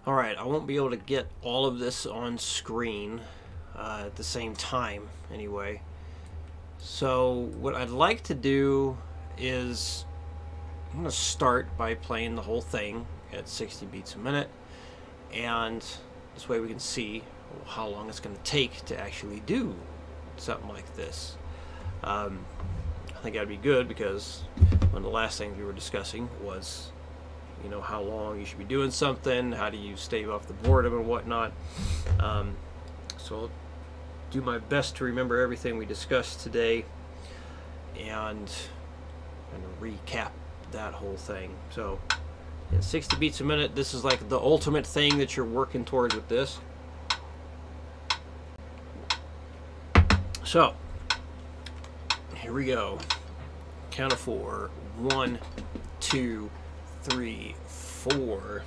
Alright, I won't be able to get all of this on screen at the same time anyway. So what I'd like to do is I'm going to start by playing the whole thing at 60 beats a minute, and this way we can see how long it's going to take to actually do something like this. I think that'd be good, because one of the last things we were discussing was, you know, how long you should be doing something, how do you stave off the boredom and whatnot. So I'll do my best to remember everything we discussed today and recap that whole thing. So yeah, 60 beats a minute, this is like the ultimate thing that you're working towards with this. So here we go. Count of 4. 1, 2, 3, 4.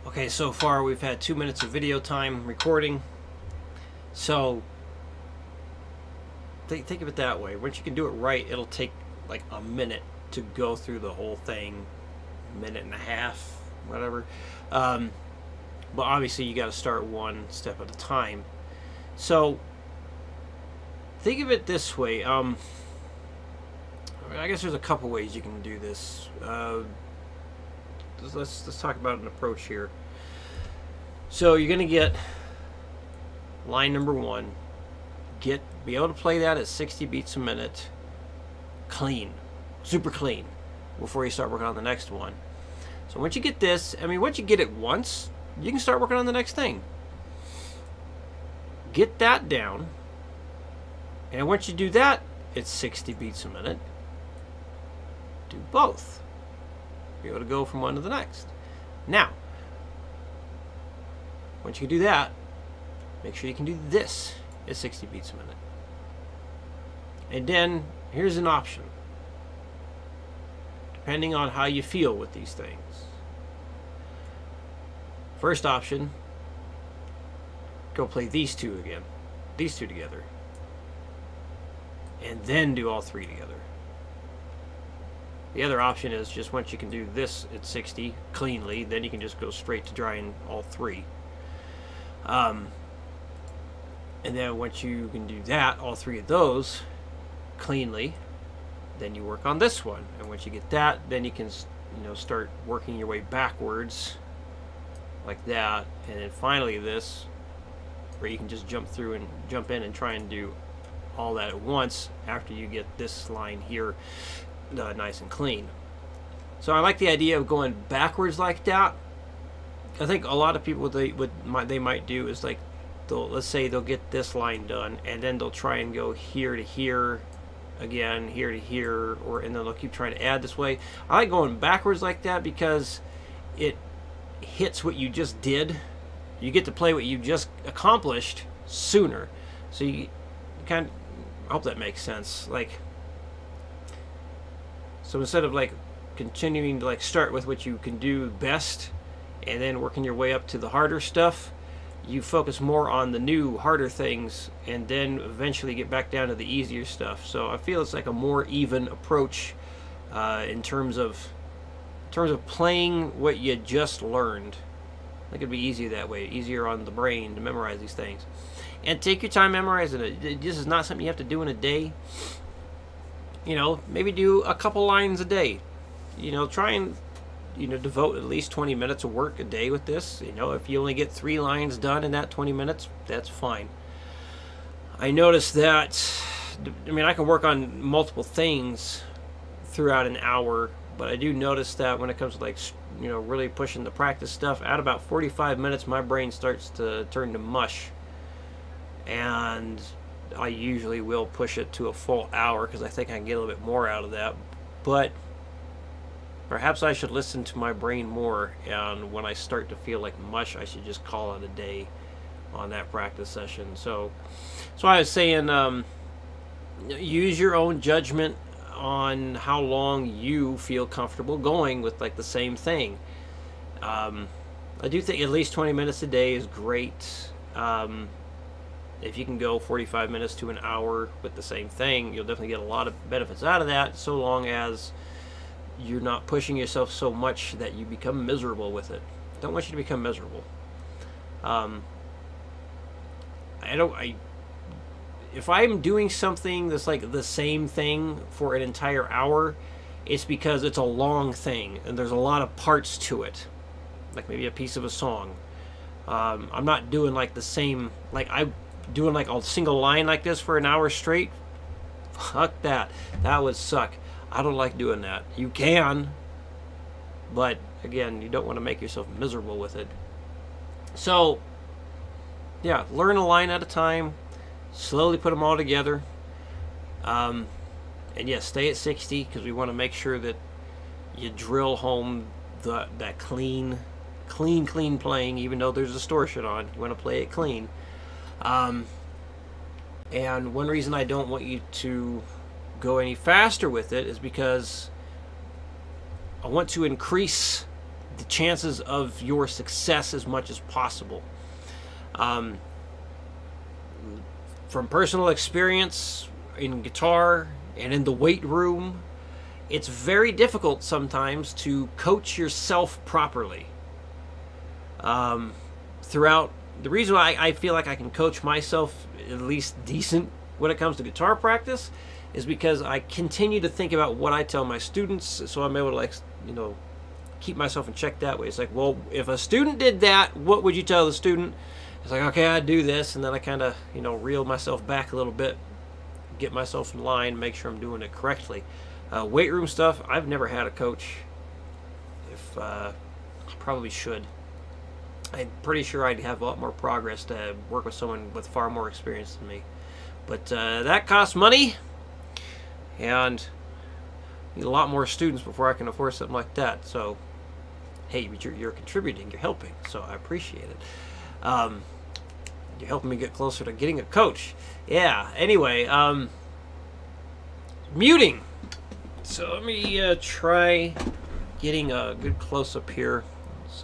Okay, so far we've had 2 minutes of video time recording. So think of it that way. Once you can do it right, it'll take like a minute to go through the whole thing, minute and a half, whatever. But obviously you got to start one step at a time. So think of it this way. I guess there's a couple ways you can do this. Let's talk about an approach here. So you're going to get line number 1. Be able to play that at 60 beats a minute, clean, super clean, before you start working on the next one. So once you get this, I mean, once you get it once, you can start working on the next thing. Get that down, and once you do that, it's 60 beats a minute. Do both. Be able to go from one to the next. Now, once you do that, make sure you can do this at 60 beats a minute. And then here's an option, depending on how you feel with these things. First option, go play these two again, these two together, and then do all three together. The other option is just once you can do this at 60 cleanly, then you can just go straight to trying all three. And then once you can do that, all three of those cleanly, then you work on this one. And once you get that, then you can, you know, start working your way backwards like that. And then finally this, where you can just jump in and try and do all that at once after you get this line here nice and clean. So I like the idea of going backwards like that. I think a lot of people they might do is like, let's say they'll get this line done, and then they'll try and go here to here again, here to here, and then they'll keep trying to add this way. I like going backwards like that because it hits what you just did. You get to play what you just accomplished sooner. So you kind of, I hope that makes sense. Like, so instead of like continuing to like start with what you can do best and then working your way up to the harder stuff, you focus more on the new harder things and then eventually get back down to the easier stuff. So I feel it's like a more even approach in terms of playing what you just learned. I think it'd be easier that way, easier on the brain to memorize these things. And take your time memorizing it. This is not something you have to do in a day. You know, maybe do a couple lines a day. try and devote at least 20 minutes of work a day with this. If you only get 3 lines done in that 20 minutes, that's fine. I noticed that, I can work on multiple things throughout an hour, but I do notice that when it comes to like, really pushing the practice stuff, at about 45 minutes, my brain starts to turn to mush. And I usually will push it to a full hour because I think I can get a little bit more out of that. But perhaps I should listen to my brain more, and when I start to feel like mush, I should just call it a day on that practice session. So I was saying, use your own judgment on how long you feel comfortable going with like the same thing. I do think at least 20 minutes a day is great. If you can go 45 minutes to an hour with the same thing, you'll definitely get a lot of benefits out of that, so long as you're not pushing yourself so much that you become miserable with it. I don't want you to become miserable. If I'm doing something that's like the same thing for an entire hour, it's because it's a long thing and there's a lot of parts to it, like maybe a piece of a song. I'm not doing like the same, like I'm doing like a single line like this for an hour straight. Fuck that. That would suck. I don't like doing that. You can, but again, you don't want to make yourself miserable with it. So yeah, learn a line at a time, slowly put them all together, and yes, stay at 60 because we want to make sure that you drill home that clean playing, even though there's distortion on. You want to play it clean. And one reason I don't want you to go any faster with it is because I want to increase the chances of your success as much as possible. From personal experience in guitar and in the weight room, it's very difficult sometimes to coach yourself properly. Throughout the reason why I feel like I can coach myself at least decent when it comes to guitar practice is because I continue to think about what I tell my students, so I'm able to, like, keep myself in check that way. It's like, well, if a student did that, what would you tell the student? It's like, okay, I do this, and then I kind of, reel myself back a little bit, get myself in line, make sure I'm doing it correctly. Weight room stuff, I've never had a coach. I probably should. I'm pretty sure I'd have a lot more progress to work with someone with far more experience than me. But that costs money, and I need a lot more students before I can afford something like that. So, hey, but you're contributing, you're helping, so I appreciate it. You're helping me get closer to getting a coach. Yeah, anyway, muting. So let me try getting a good close-up here.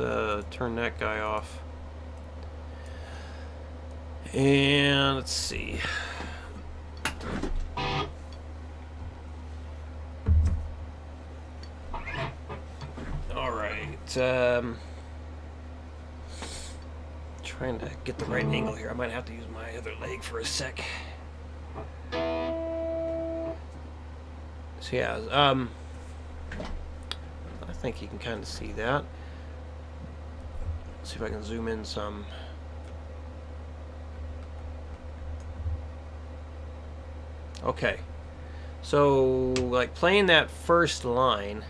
Let's turn that guy off. And let's see. Alright. Trying to get the right angle here. I might have to use my other leg for a sec. So yeah, I think you can kind of see that. Let's see if I can zoom in some. Okay, so like playing that first line,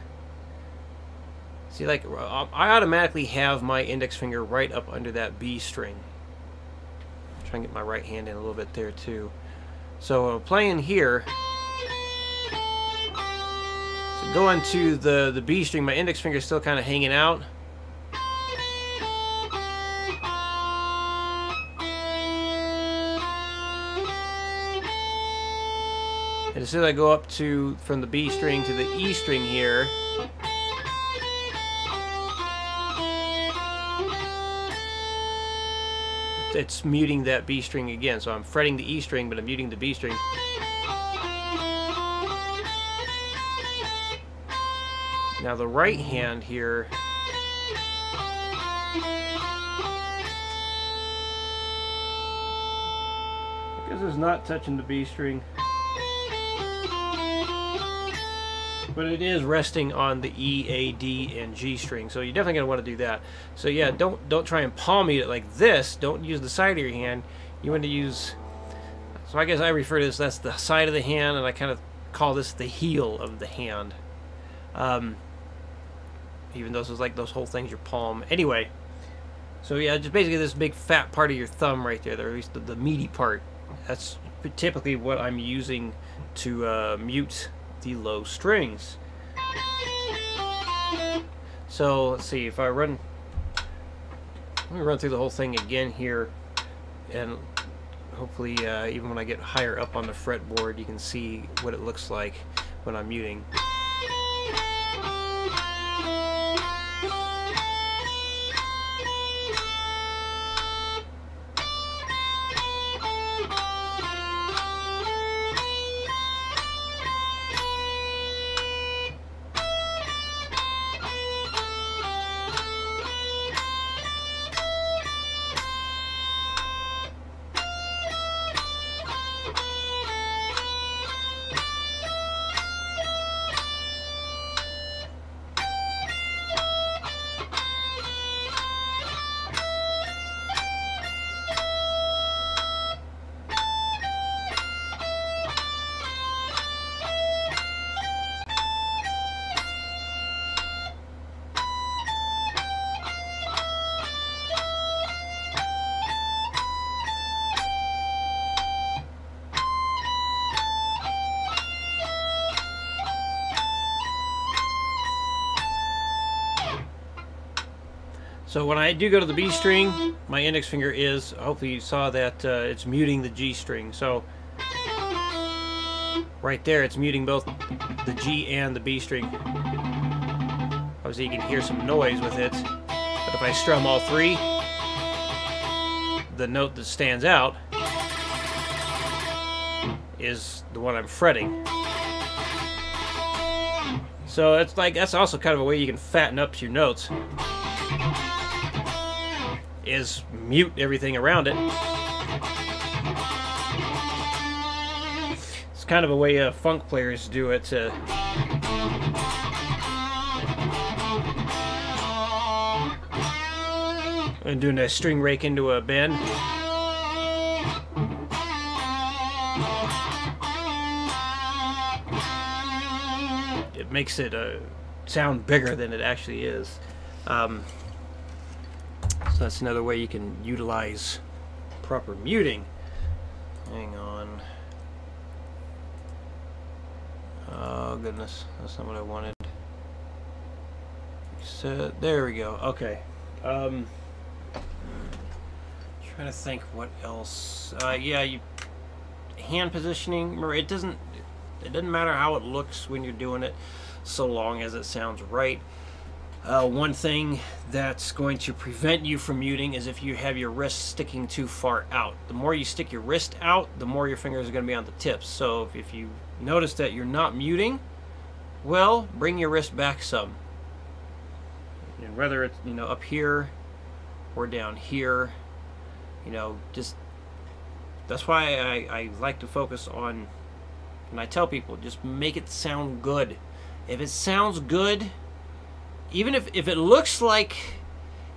see, like I automatically have my index finger right up under that B string. Try and get my right hand in a little bit there too. So playing here, so going to the B string, my index finger is still kind of hanging out. And as soon as I go up from the B string to the E string here, it's muting that B string again. So I'm fretting the E string, but I'm muting the B string. Now the right hand here, because it's not touching the B string, But it is resting on the E, A, D, and G string, so you're definitely going to want to do that. So yeah, don't try and palm mute it like this. Don't use the side of your hand. You want to use... So I guess I refer to this, that's the side of the hand, and I kind of call this the heel of the hand. Even though it's like those whole things, your palm. Anyway, so yeah, just basically this big fat part of your thumb right there, or at least the meaty part. That's typically what I'm using to mute the low strings. So let's see, if I run, let me run through the whole thing again here, and hopefully even when I get higher up on the fretboard, you can see what it looks like when I'm muting. So when I do go to the B string, my index finger is, hopefully you saw that it's muting the G string. So right there, it's muting both the G and the B string. Obviously you can hear some noise with it, but if I strum all three, the note that stands out is the one I'm fretting. So it's like, that's also kind of a way you can fatten up your notes, is mute everything around it. It's kind of a way funk players do it. And doing a string rake into a bend. It makes it sound bigger than it actually is. So that's another way you can utilize proper muting. Hang on. Oh goodness, that's not what I wanted. So there we go. Okay. Trying to think what else. Yeah, hand positioning. Remember, it doesn't matter how it looks when you're doing it, so long as it sounds right. One thing that's going to prevent you from muting is if you have your wrist sticking too far out. The more you stick your wrist out, the more your fingers are going to be on the tips. So if you notice that you're not muting, well, bring your wrist back some. And whether it's, you know, up here or down here, you know, just, that's why I like to focus on, and I tell people, just make it sound good. If it sounds good, even if it looks like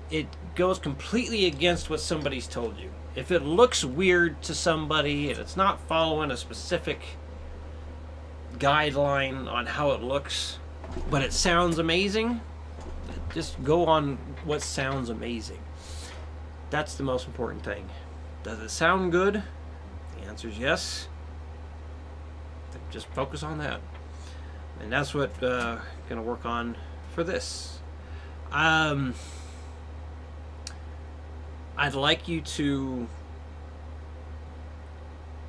it goes completely against what somebody's told you, if it looks weird to somebody and it's not following a specific guideline on how it looks, but it sounds amazing, just go on what sounds amazing. That's the most important thing. Does it sound good? The answer is yes. Just focus on that. And that's what I'm going to work on for this. I'd like you to,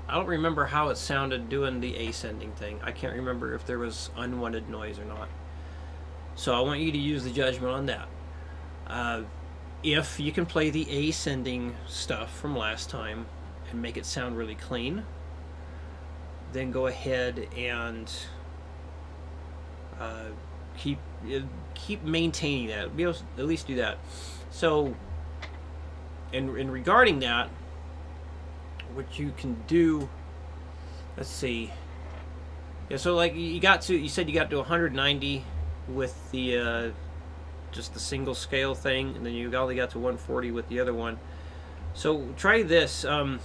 I don't remember how it sounded doing the ascending thing. I can't remember if there was unwanted noise or not. So I want you to use the judgment on that. If you can play the ascending stuff from last time and make it sound really clean, then go ahead and keep maintaining that. Be able to at least do that. So, in regarding that, what you can do, let's see, Yeah, so like you said you got to 190 with the just the single scale thing, and then you only got to 140 with the other one. So try this. Like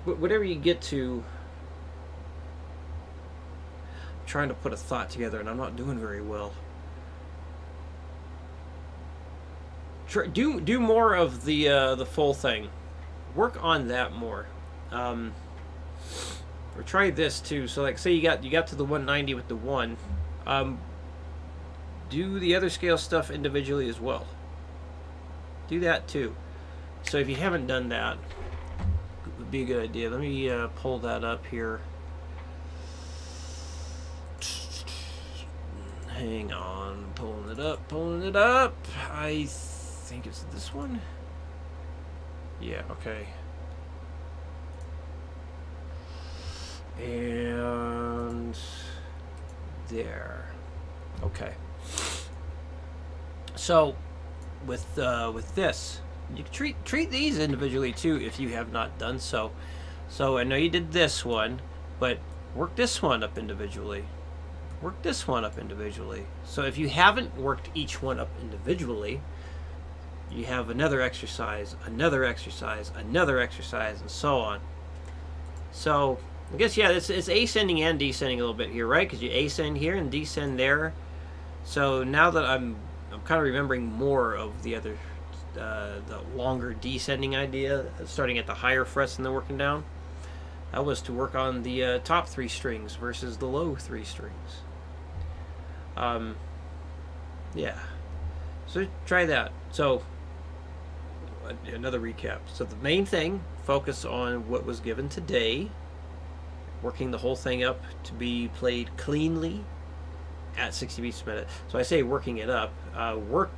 whatever you get to. I'm trying to put a thought together, and I'm not doing very well. Do more of the full thing. Work on that more. Or try this too. So like say you got to the 190 with the one. Do the other scale stuff individually as well. Do that too. So if you haven't done that, it would be a good idea. Let me pull that up here. Hang on, pulling it up, pulling it up. I think it's this one. Yeah, okay. And there. Okay. So with this, you can treat these individually too if you have not done so. So I know you did this one, but work this one up individually. Work this one up individually. So if you haven't worked each one up individually, you have another exercise, another exercise, another exercise, and so on. So I guess, yeah, it's ascending and descending a little bit here, right? Because you ascend here and descend there. So now that I'm kind of remembering more of the other, the longer descending idea, starting at the higher frets and then working down. That was to work on the top 3 strings versus the low 3 strings. Yeah. So try that. So another recap. So the main thing, focus on what was given today. Working the whole thing up to be played cleanly at 60 beats per minute. So I say working it up. You're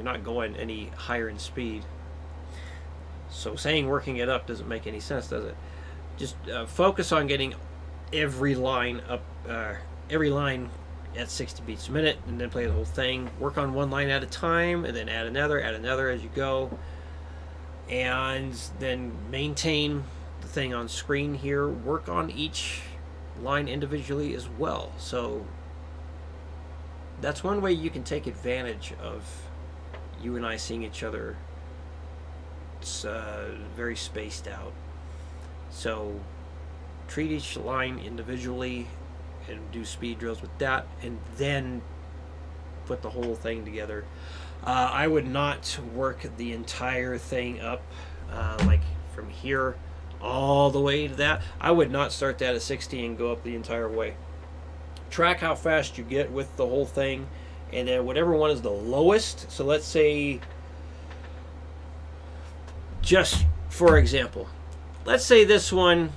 not going any higher in speed. So saying working it up doesn't make any sense, does it? Just focus on getting every line up, every line at 60 beats a minute, and then play the whole thing. Work on one line at a time, and then add another as you go. And then maintain the thing on screen here. Work on each line individually as well. So that's one way you can take advantage of you and I seeing each other. It's very spaced out. So treat each line individually and do speed drills with that, and then put the whole thing together. I would not work the entire thing up like from here all the way to that. I would not start that at 60 and go up the entire way. Track how fast you get with the whole thing, and then whatever one is the lowest. So let's say, just for example, let's say this one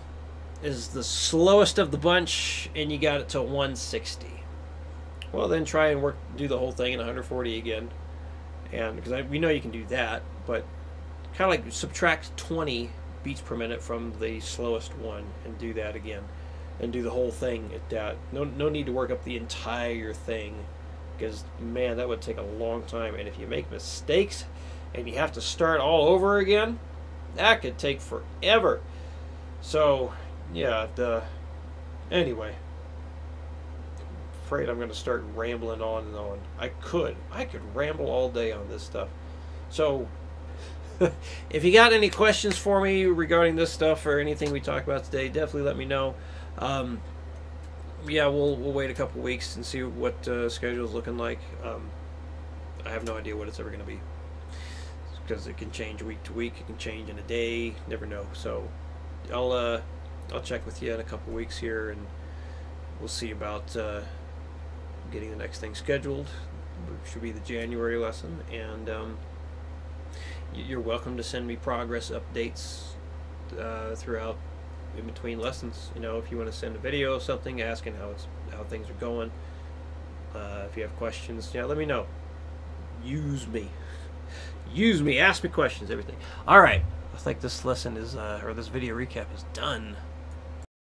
is the slowest of the bunch and you got it to 160. Well, then try and do the whole thing in 140 again. And because we know you can do that, but kind of like subtract 20 beats per minute from the slowest one and do that again, and do the whole thing at that. No need to work up the entire thing, because man, that would take a long time. And if you make mistakes and you have to start all over again, that could take forever. So yeah, anyway, afraid I'm going to start rambling on and on. I could ramble all day on this stuff. So if you got any questions for me regarding this stuff or anything we talked about today, definitely let me know. Yeah, we'll wait a couple weeks and see what schedule's looking like. I have no idea what it's ever going to be, because it can change week to week. It can change in a day. Never know. So I'll check with you in a couple weeks here, and we'll see about getting the next thing scheduled. It should be the January lesson, and you're welcome to send me progress updates throughout, in between lessons. You know, if you want to send a video or something asking how things are going, if you have questions, yeah, let me know. Use me. Ask me questions, everything. All right, I think this lesson is, or this video recap is done.